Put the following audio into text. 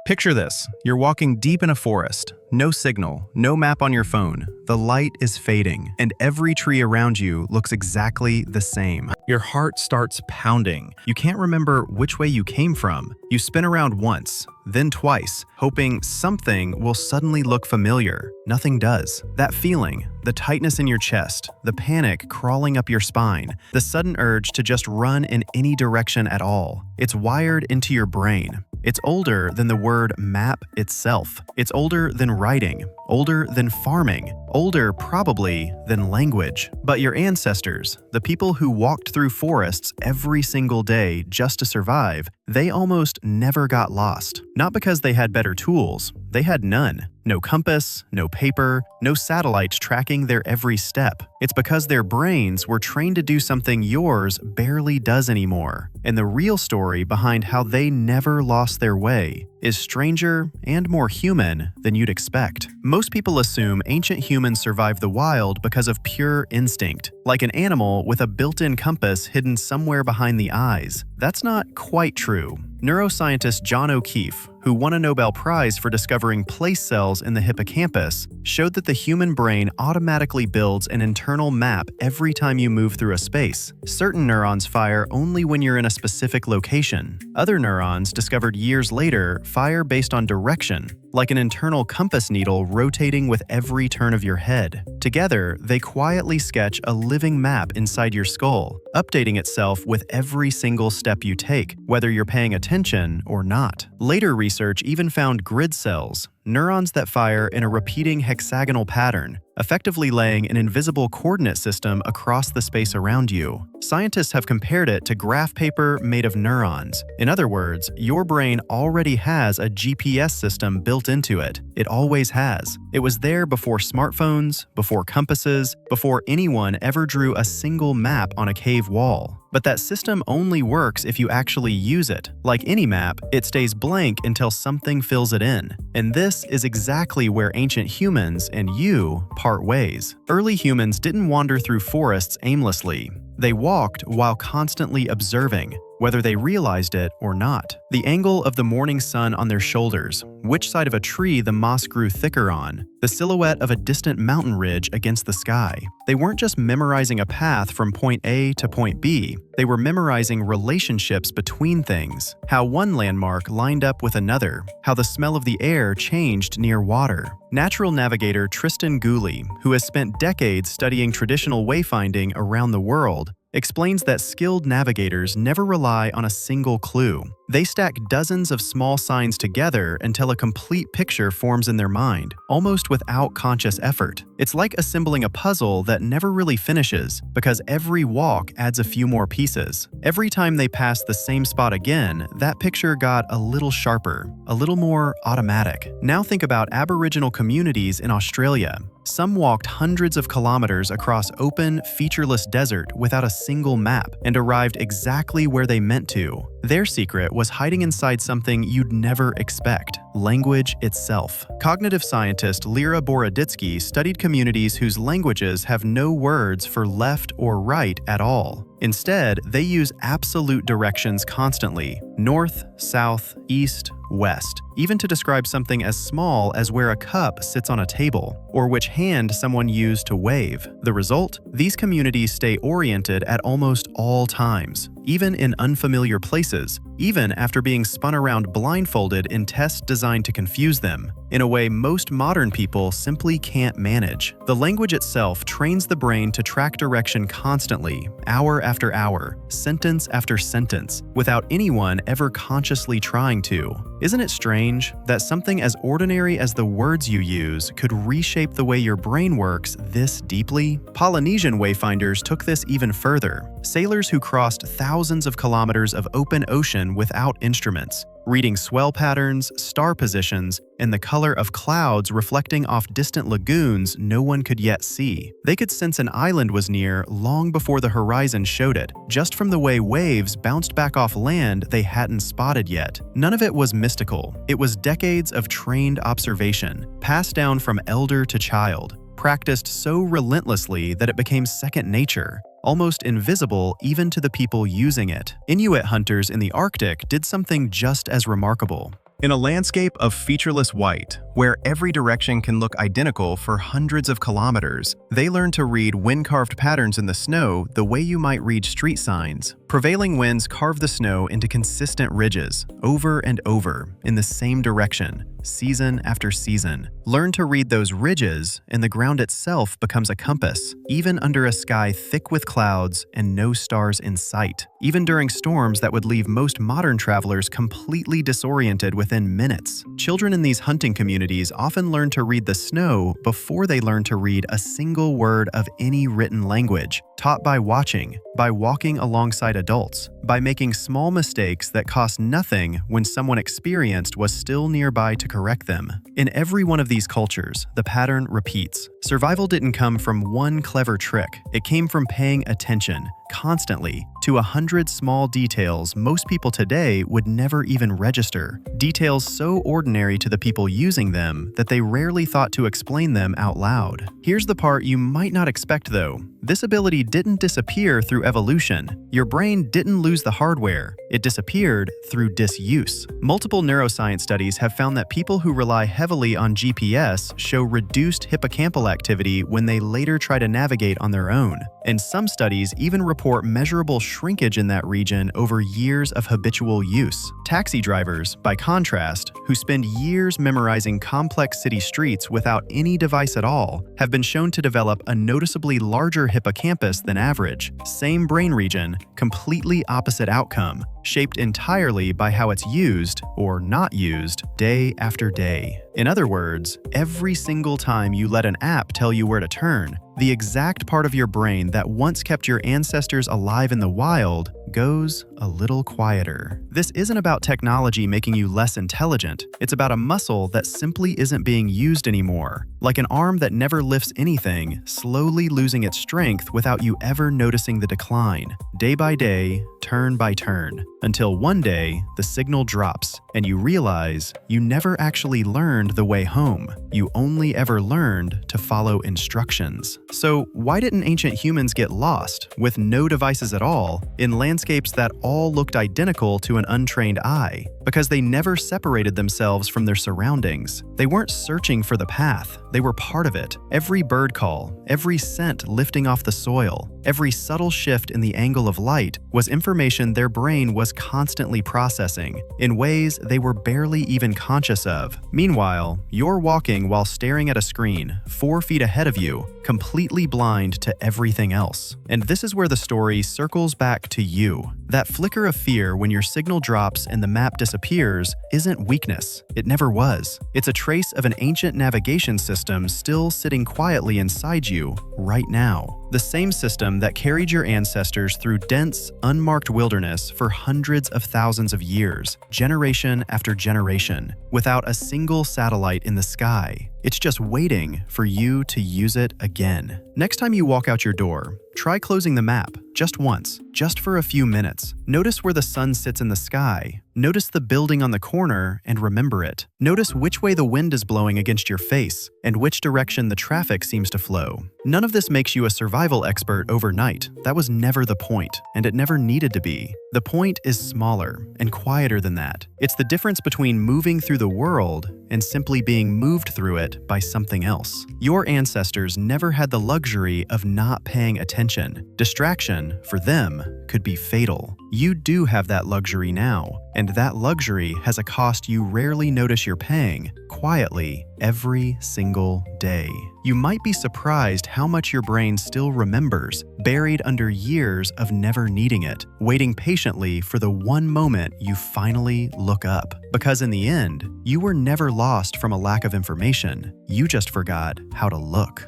Picture this. You're walking deep in a forest. No signal, no map on your phone. The light is fading, and every tree around you looks exactly the same. Your heart starts pounding. You can't remember which way you came from. You spin around once, then twice, hoping something will suddenly look familiar. Nothing does. That feeling, the tightness in your chest, the panic crawling up your spine, the sudden urge to just run in any direction at all. It's wired into your brain. It's older than the word map itself. It's older than writing, older than farming, older probably than language. But your ancestors, the people who walked through forests every single day just to survive, they almost never got lost. Not because they had better tools, they had none. No compass, no paper, no satellites tracking their every step. It's because their brains were trained to do something yours barely does anymore. And the real story behind how they never lost their way is stranger and more human than you'd expect. Most people assume ancient humans survived the wild because of pure instinct, like an animal with a built-in compass hidden somewhere behind the eyes. That's not quite true. Neuroscientist John O'Keefe, who won a Nobel Prize for discovering place cells in the hippocampus, showed that the human brain automatically builds an internal map every time you move through a space. Certain neurons fire only when you're in a specific location. Other neurons, discovered years later, fire based on direction, like an internal compass needle rotating with every turn of your head. Together, they quietly sketch a living map inside your skull, updating itself with every single step you take, whether you're paying attention or not. Later research even found grid cells, neurons that fire in a repeating hexagonal pattern, effectively laying an invisible coordinate system across the space around you. Scientists have compared it to graph paper made of neurons. In other words, your brain already has a GPS system built into it. It always has. It was there before smartphones, before compasses, before anyone ever drew a single map on a cave wall. But that system only works if you actually use it. Like any map, it stays blank until something fills it in. And this is exactly where ancient humans and you part ways. Early humans didn't wander through forests aimlessly. They walked while constantly observing, whether they realized it or not. The angle of the morning sun on their shoulders, which side of a tree the moss grew thicker on, the silhouette of a distant mountain ridge against the sky. They weren't just memorizing a path from point A to point B, they were memorizing relationships between things, how one landmark lined up with another, how the smell of the air changed near water. Natural navigator Tristan Gooley, who has spent decades studying traditional wayfinding around the world, explains that skilled navigators never rely on a single clue. They stack dozens of small signs together until a complete picture forms in their mind, almost without conscious effort. It's like assembling a puzzle that never really finishes, because every walk adds a few more pieces. Every time they pass the same spot again, that picture got a little sharper, a little more automatic. Now think about Aboriginal communities in Australia. Some walked hundreds of kilometers across open, featureless desert without a single map and arrived exactly where they meant to. Their secret was hiding inside something you'd never expect: language itself. Cognitive scientist Lera Boroditsky studied communities whose languages have no words for left or right at all. Instead, they use absolute directions constantly: north, south, east, west, even to describe something as small as where a cup sits on a table, or which hand someone used to wave. The result? These communities stay oriented at almost all times, even in unfamiliar places, even after being spun around blindfolded in tests designed to confuse them, in a way most modern people simply can't manage. The language itself trains the brain to track direction constantly, hour after hour, sentence after sentence, without anyone ever consciously trying to. Isn't it strange that something as ordinary as the words you use could reshape the way your brain works this deeply? Polynesian wayfinders took this even further. Sailors who crossed thousands of kilometers of open ocean without instruments, reading swell patterns, star positions, and the color of clouds reflecting off distant lagoons no one could yet see. They could sense an island was near long before the horizon showed it, just from the way waves bounced back off land they hadn't spotted yet. None of it was mystical. It was decades of trained observation, passed down from elder to child, practiced so relentlessly that it became second nature, almost invisible even to the people using it. Inuit hunters in the Arctic did something just as remarkable. In a landscape of featureless white, where every direction can look identical for hundreds of kilometers, they learn to read wind-carved patterns in the snow the way you might read street signs. Prevailing winds carve the snow into consistent ridges, over and over, in the same direction, season after season. Learn to read those ridges, and the ground itself becomes a compass, even under a sky thick with clouds and no stars in sight. Even during storms that would leave most modern travelers completely disoriented within minutes. Children in these hunting communities often learn to read the snow before they learn to read a single word of any written language, taught by watching, by walking alongside adults, by making small mistakes that cost nothing when someone experienced was still nearby to correct them. In every one of these cultures, the pattern repeats. Survival didn't come from one clever trick. It came from paying attention, constantly, to 100 small details most people today would never even register. Details so ordinary to the people using them that they rarely thought to explain them out loud. Here's the part you might not expect though. This ability didn't disappear through evolution. Your brain didn't lose the hardware. It disappeared through disuse. Multiple neuroscience studies have found that people who rely heavily on GPS show reduced hippocampal activity when they later try to navigate on their own. And some studies even report measurable shrinkage in that region over years of habitual use. Taxi drivers, by contrast, who spend years memorizing complex city streets without any device at all, have been shown to develop a noticeably larger hippocampus than average. Same brain region, completely opposite outcome, shaped entirely by how it's used, or not used, day after day. In other words, every single time you let an app tell you where to turn, the exact part of your brain that once kept your ancestors alive in the wild goes a little quieter. This isn't about technology making you less intelligent. It's about a muscle that simply isn't being used anymore. Like an arm that never lifts anything, slowly losing its strength without you ever noticing the decline. Day by day, turn by turn, until one day the signal drops and you realize you never actually learned the way home. You only ever learned to follow instructions. So why didn't ancient humans get lost, with no devices at all, in landscapes that all looked identical to an untrained eye? Because they never separated themselves from their surroundings. They weren't searching for the path, they were part of it. Every bird call, every scent lifting off the soil, every subtle shift in the angle of light was information their brain was constantly processing, in ways they were barely even conscious of. Meanwhile, you're walking while staring at a screen, 4 feet ahead of you, completely blind to everything else. And this is where the story circles back to you. That flicker of fear when your signal drops and the map disappears isn't weakness. It never was. It's a trace of an ancient navigation system still sitting quietly inside you right now. The same system that carried your ancestors through dense, unmarked wilderness for hundreds of thousands of years, generation after generation, without a single satellite in the sky. It's just waiting for you to use it again. Next time you walk out your door, try closing the map, just once, just for a few minutes. Notice where the sun sits in the sky. Notice the building on the corner and remember it. Notice which way the wind is blowing against your face and which direction the traffic seems to flow. None of this makes you a survival expert overnight. That was never the point, and it never needed to be. The point is smaller and quieter than that. It's the difference between moving through the world and simply being moved through it by something else. Your ancestors never had the luxury of not paying attention. Distraction, for them, could be fatal. You do have that luxury now, and that luxury has a cost you rarely notice you're paying, quietly, every single day. You might be surprised how much your brain still remembers, buried under years of never needing it, waiting patiently for the one moment you finally look up. Because in the end, you were never lost from a lack of information. You just forgot how to look.